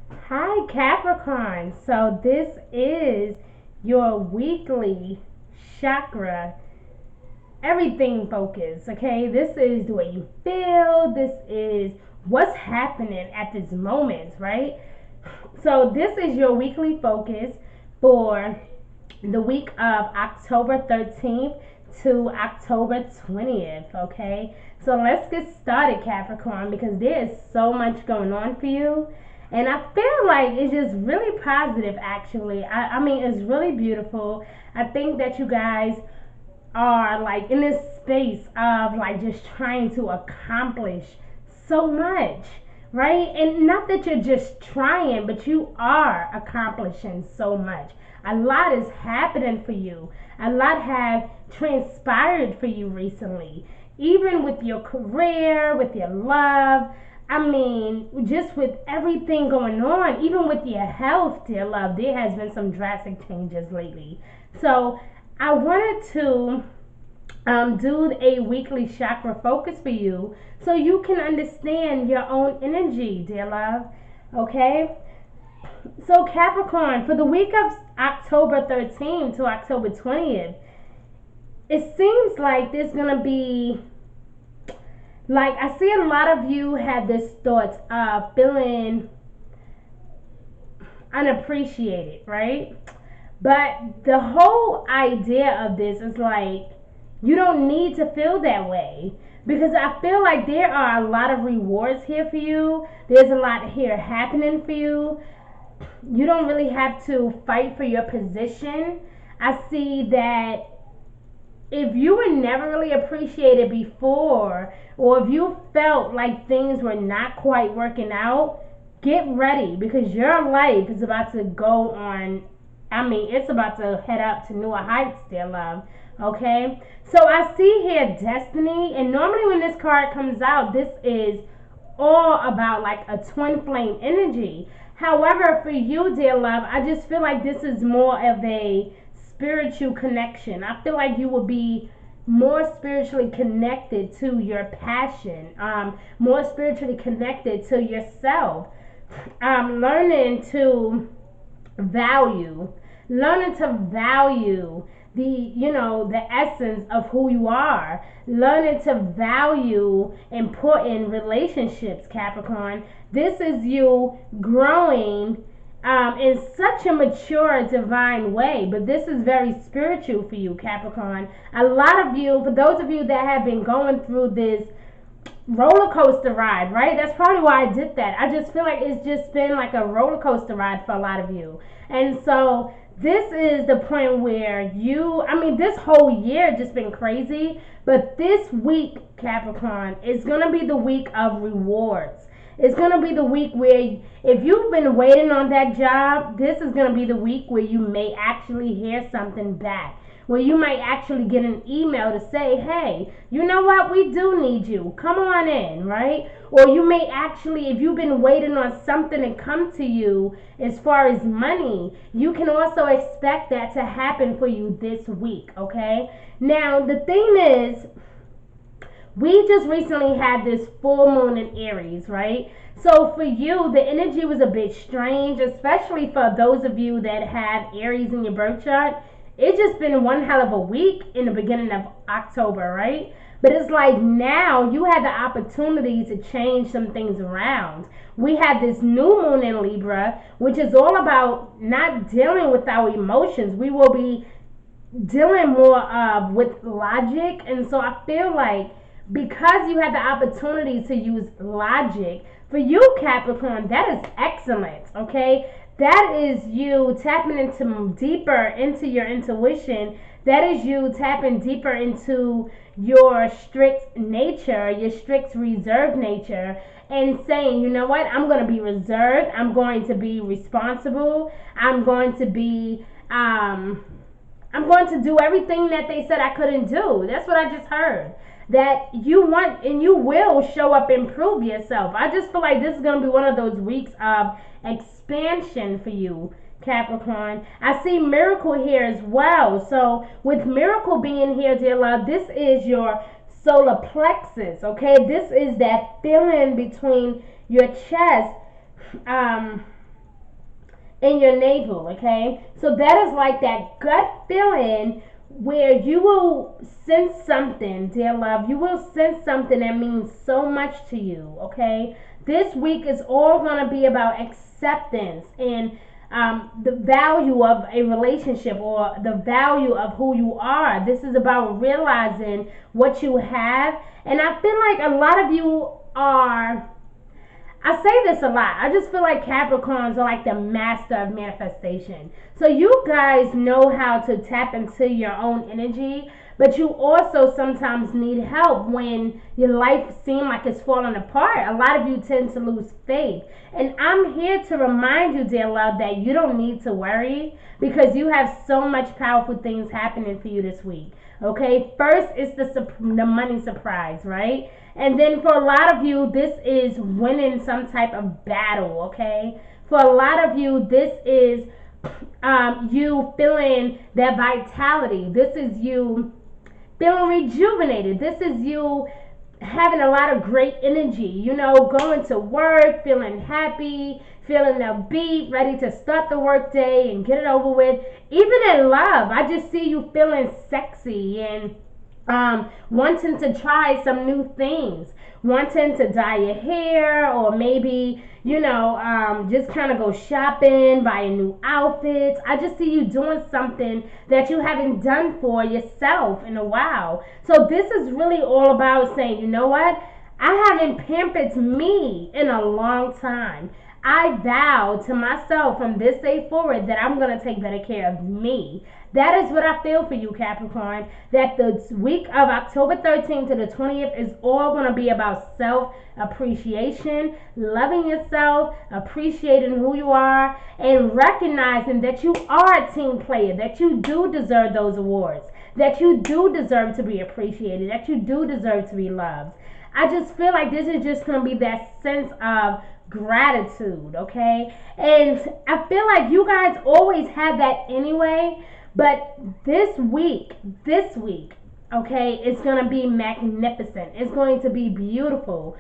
Hi, Capricorn. So, this is your weekly chakra, everything focus. Okay, this is the way you feel, this is what's happening at this moment, right? So, this is your weekly focus for the week of October 13th to October 20th. Okay, so let's get started, Capricorn, because there is so much going on for you. And I feel like it's just really positive, actually. I mean, it's really beautiful. I think that you guys are like in this space of like just trying to accomplish so much, right? And not that you're just trying, but you are accomplishing so much. A lot is happening for you. A lot have transpired for you recently, even with your career, with your love. I mean, just with everything going on, even with your health, dear love, there has been some drastic changes lately. So I wanted to do a weekly chakra focus for you so you can understand your own energy, dear love. Okay? So, Capricorn, for the week of October 13th to October 20th, it seems like there's going to be, like, I see a lot of you have this thought of feeling unappreciated, right? But the whole idea of this is like, you don't need to feel that way because I feel like there are a lot of rewards here for you. There's a lot here happening for you. You don't really have to fight for your position. I see that if you were never really appreciated before, or if you felt like things were not quite working out, get ready because your life is about to go on. I mean, it's about to head up to newer heights, dear love. Okay? So I see here destiny, and normally when this card comes out, this is all about like a twin flame energy. However, for you, dear love, I just feel like this is more of a spiritual connection. I feel like you will be more spiritually connected to your passion, more spiritually connected to yourself, learning to value, learning to value the the essence of who you are, learning to value important relationships, Capricorn. This is you growing in such a mature divine way, but this is very spiritual for you, Capricorn. A lot of you, for those of you that have been going through this roller coaster ride, right? That's probably why I did that. I just feel like it's just been like a roller coaster ride for a lot of you. And so this is the point where I mean, this whole year just been crazy, but this week, Capricorn, is going to be the week of rewards. It's going to be the week where if you've been waiting on that job, this is going to be the week where you may actually hear something back, where you might actually get an email to say, hey, you know what, we do need you. Come on in, right? Or you may actually, if you've been waiting on something to come to you as far as money, you can also expect that to happen for you this week, okay? Now, the thing is, we just recently had this full moon in Aries, right? So for you, the energy was a bit strange, especially for those of you that have Aries in your birth chart. It's just been one hell of a week in the beginning of October, right? But it's like now you have the opportunity to change some things around. We have this new moon in Libra, which is all about not dealing with our emotions. We will be dealing more with logic. And so I feel like because you had the opportunity to use logic, for you, Capricorn, that is excellent, okay? That is you tapping into deeper into your intuition. That is you tapping deeper into your strict nature, your strict reserved nature, and saying, you know what, I'm going to be reserved, I'm going to be responsible, I'm going to do everything that they said I couldn't do. That's what I just heard. That you want and you will show up and prove yourself. I just feel like this is going to be one of those weeks of expansion for you, Capricorn. I see miracle here as well. So, with miracle being here, dear love, this is your solar plexus, okay? This is that feeling between your chest. Um, in your navel, okay? So that is like that gut feeling where you will sense something, dear love. You will sense something that means so much to you, okay? This week is all going to be about acceptance and the value of a relationship or the value of who you are. This is about realizing what you have. And I feel like a lot of you are, I say this a lot. I just feel like Capricorns are like the master of manifestation. So you guys know how to tap into your own energy, but you also sometimes need help when your life seems like it's falling apart. A lot of you tend to lose faith. And I'm here to remind you, dear love, that you don't need to worry because you have so much powerful things happening for you this week. Okay, first is the money surprise, right? And then for a lot of you, this is winning some type of battle, okay? For a lot of you, this is you feeling that vitality. This is you feeling rejuvenated. This is you having a lot of great energy, you know, going to work, feeling happy, feeling upbeat, ready to start the work day and get it over with. Even in love, I just see you feeling sexy and wanting to try some new things, wanting to dye your hair, or maybe, you know, just kind of go shopping, buy a new outfit. I just see you doing something that you haven't done for yourself in a while. So this is really all about saying, you know what? I haven't pampered me in a long time. I vow to myself from this day forward that I'm going to take better care of me. That is what I feel for you, Capricorn. That the week of October 13th to the 20th is all going to be about self appreciation, loving yourself, appreciating who you are, and recognizing that you are a team player, that you do deserve those awards, that you do deserve to be appreciated, that you do deserve to be loved. I just feel like this is just going to be that sense of gratitude, okay? And I feel like you guys always have that anyway, but this week, okay, it's going to be magnificent. It's going to be beautiful.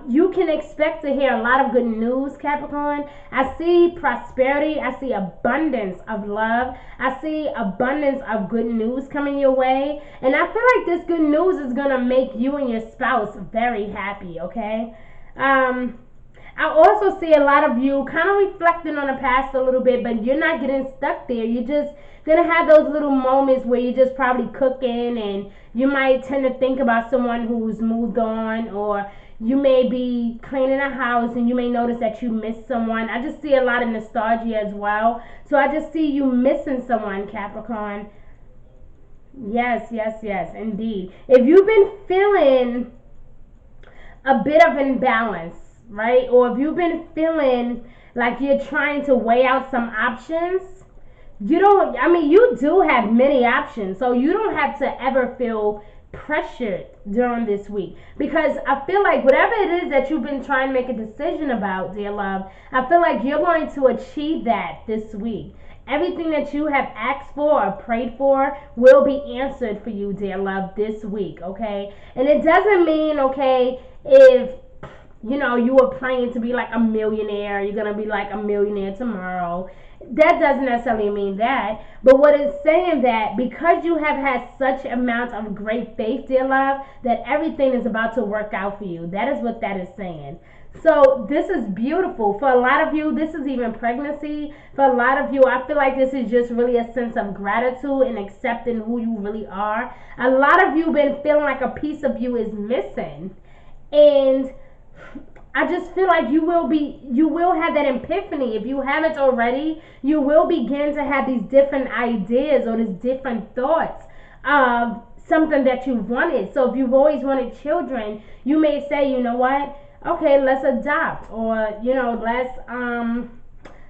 You can expect to hear a lot of good news, Capricorn. I see prosperity. I see abundance of love. I see abundance of good news coming your way. And I feel like this good news is going to make you and your spouse very happy, okay? I also see a lot of you kind of reflecting on the past a little bit, but you're not getting stuck there. You're just gonna have those little moments where you're just probably cooking and you might tend to think about someone who's moved on, or you may be cleaning a house and you may notice that you miss someone. I just see a lot of nostalgia as well. So I just see you missing someone, Capricorn. Yes, yes, yes, indeed. If you've been feeling a bit of imbalance, right? Or if you've been feeling like you're trying to weigh out some options, you don't, I mean, you do have many options. So you don't have to ever feel pressured during this week, because I feel like whatever it is that you've been trying to make a decision about, dear love, I feel like you're going to achieve that this week. Everything that you have asked for or prayed for will be answered for you, dear love, this week, okay? And it doesn't mean, okay, if you know you were praying to be like a millionaire, you're gonna be like a millionaire tomorrow. That doesn't necessarily mean that, but what it's saying that because you have had such amount of great faith, dear love, that everything is about to work out for you. That is what that is saying. So this is beautiful. For a lot of you, this is even pregnancy. For a lot of you, I feel like this is just really a sense of gratitude and accepting who you really are. A lot of you been feeling like a piece of you is missing, and I just feel like you will have that epiphany. If you haven't already, you will begin to have these different ideas or these different thoughts of something that you've wanted. So if you've always wanted children, you may say, you know what? Okay, let's adopt, or you know,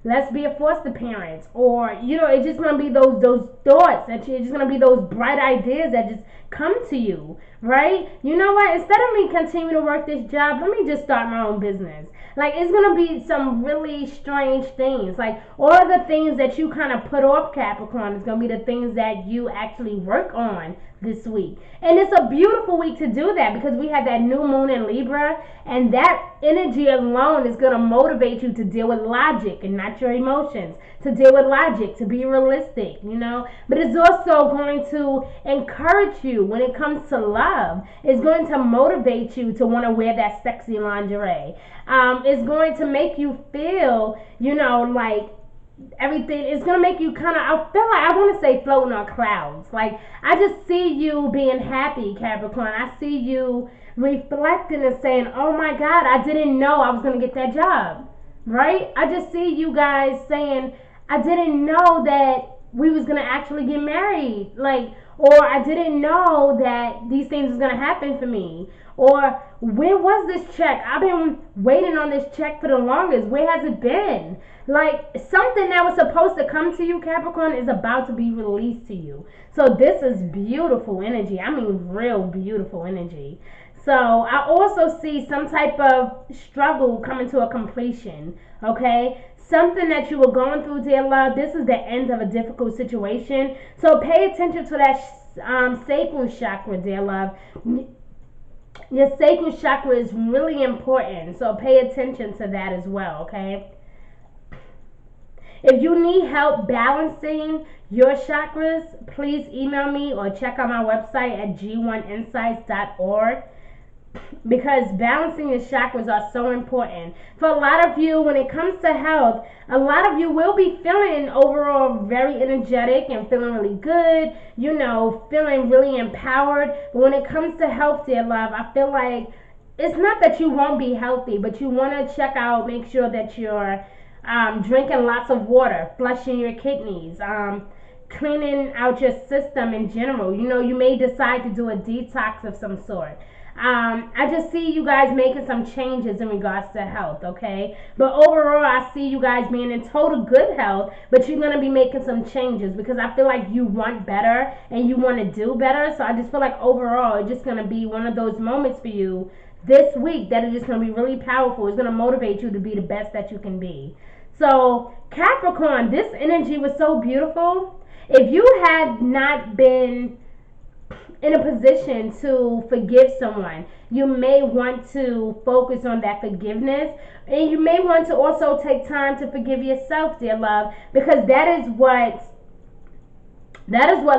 let's be a foster parent, or you know, it's just gonna be those thoughts that it's just gonna be those bright ideas that just come to you, right? You know what? Instead of me continuing to work this job, let me just start my own business. Like, it's going to be some really strange things. Like, all of the things that you kind of put off, Capricorn, is going to be the things that you actually work on this week. And it's a beautiful week to do that because we have that new moon in Libra, and that energy alone is going to motivate you to deal with logic and not your emotions, to deal with logic, to be realistic, But it's also going to encourage you when it comes to love. It's going to motivate you to want to wear that sexy lingerie. It's going to make you feel, like everything. It's going to make you kind of, I feel like, I want to say floating on clouds. Like, I just see you being happy, Capricorn. I see you reflecting and saying, oh my God, I didn't know I was going to get that job, right? I just see you guys saying, I didn't know that we was going to actually get married, or I didn't know that these things was going to happen for me, or where was this check? I've been waiting on this check for the longest. Where has it been? Like, something that was supposed to come to you, Capricorn, is about to be released to you. So this is beautiful energy. I mean, real beautiful energy. So I also see some type of struggle coming to a completion, okay? Something that you were going through, dear love. This is the end of a difficult situation. So pay attention to that sacral chakra, dear love. Your sacral chakra is really important. So pay attention to that as well, okay? If you need help balancing your chakras, please email me or check out my website at g1insights.org. Because balancing your chakras are so important. For a lot of you, when it comes to health, a lot of you will be feeling overall very energetic and feeling really good, feeling really empowered. But when it comes to health, dear love, I feel like it's not that you won't be healthy, but you want to check out, make sure that you're drinking lots of water, flushing your kidneys, cleaning out your system in general. You may decide to do a detox of some sort. I just see you guys making some changes in regards to health, okay? But overall, I see you guys being in total good health, but you're going to be making some changes because I feel like you want better and you want to do better. So I just feel like overall, it's just going to be one of those moments for you this week that is just going to be really powerful. It's going to motivate you to be the best that you can be. So Capricorn, this energy was so beautiful. If you had not been in a position to forgive someone, you may want to focus on that forgiveness, and you may want to also take time to forgive yourself, dear love, because that is what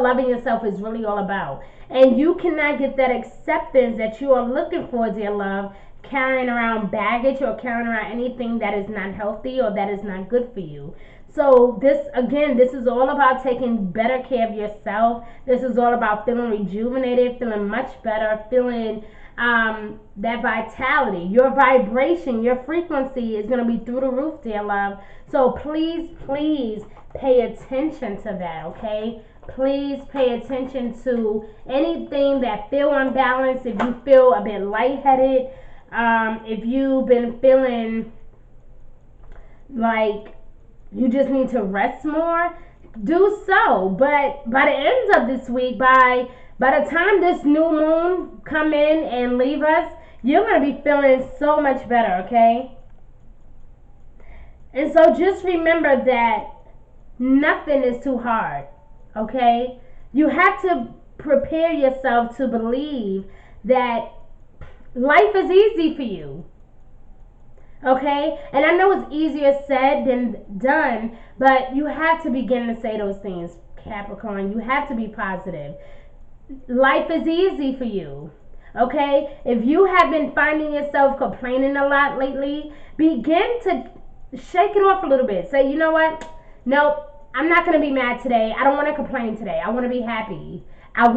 loving yourself is really all about. And you cannot get that acceptance that you are looking for, dear love, carrying around baggage or carrying around anything that is not healthy or that is not good for you. So this is all about taking better care of yourself. This is all about feeling rejuvenated, feeling much better, feeling that vitality. Your vibration, your frequency is going to be through the roof, dear love. So please pay attention to that, okay? Please pay attention to anything that feel unbalanced. If you feel a bit lightheaded, if you've been feeling like you just need to rest more, do so. But by the end of this week, by the time this new moon come in and leave us, you're going to be feeling so much better, okay? And so just remember that nothing is too hard, okay? You have to prepare yourself to believe that life is easy for you. Okay? And I know it's easier said than done, but you have to begin to say those things, Capricorn. You have to be positive. Life is easy for you. Okay? If you have been finding yourself complaining a lot lately, begin to shake it off a little bit. Say, you know what? Nope, I'm not going to be mad today. I don't want to complain today. I want to be happy. I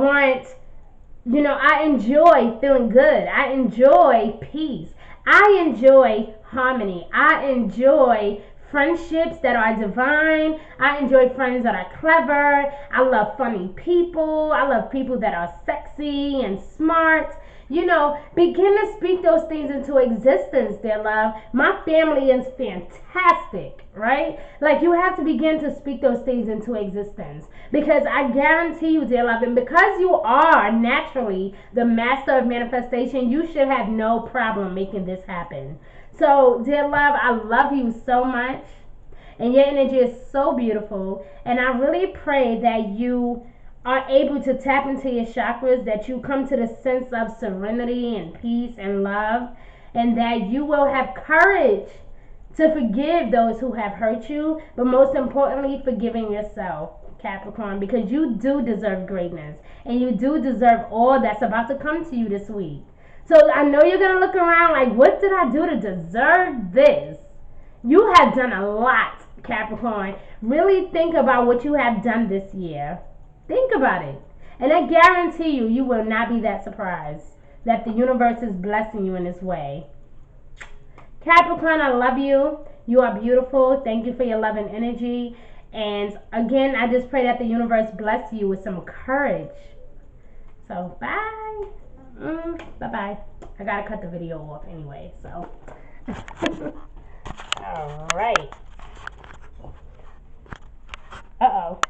enjoy feeling good. I enjoy peace. I enjoy harmony. I enjoy friendships that are divine. I enjoy friends that are clever. I love funny people. I love people that are sexy and smart. Begin to speak those things into existence, dear love. My family is fantastic, right? Like, you have to begin to speak those things into existence. Because I guarantee you, dear love, and because you are naturally the master of manifestation, you should have no problem making this happen. So, dear love, I love you so much. And your energy is so beautiful. And I really pray that you are able to tap into your chakras, that you come to the sense of serenity and peace and love, and that you will have courage to forgive those who have hurt you, but most importantly, forgiving yourself, Capricorn, because you do deserve greatness and you do deserve all that's about to come to you this week. So I know you're going to look around like, what did I do to deserve this? You have done a lot, Capricorn. Really think about what you have done this year. Think about it. And I guarantee you, you will not be that surprised that the universe is blessing you in this way. Capricorn, I love you. You are beautiful. Thank you for your love and energy. And again, I just pray that the universe bless you with some courage. So, bye. Bye-bye. I got to cut the video off anyway, so. All right. Uh-oh.